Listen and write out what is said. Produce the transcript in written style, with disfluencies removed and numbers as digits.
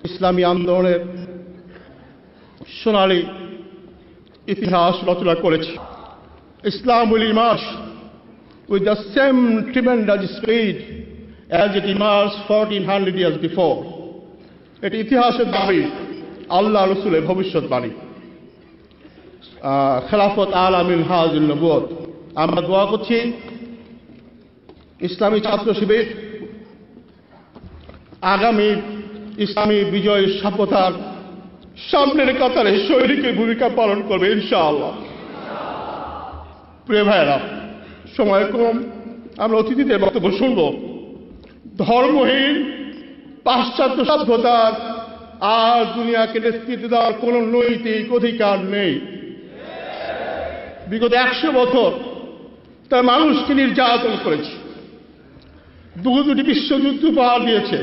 ইসলামী আন্দোলনের সোনালী ইতিহাস রচনা করেছে। Islam will emerge with the same tremendous speed as it emerged 1400 years before. এটি ইতিহাসের দাবি, আল্লাহ রসুলের ভবিষ্যৎবাণী। খেলাফত আলা মিনহাজুন নবুওয়াত। আমরা দোয়া করছি ইসলামী ছাত্র শিবির আগামী ইসলামী বিজয় সভ্যতার সামনের কাতারে সৈনিকের ভূমিকা পালন করবে ইনশাআল্লাহ। প্রিয় ভাইয়েরা, সময় কম, আমরা অতিথিদের বক্তব্য শুনব। ধর্মহীন পাশ্চাত্য সভ্যতার আর দুনিয়াকে নেতৃত্ব দেওয়ার কোন নৈতিক অধিকার নেই। বিগত 100 বছর তার মানুষকে নির্যাতন করেছে, দুটি বিশ্বযুদ্ধ উপহার দিয়েছে।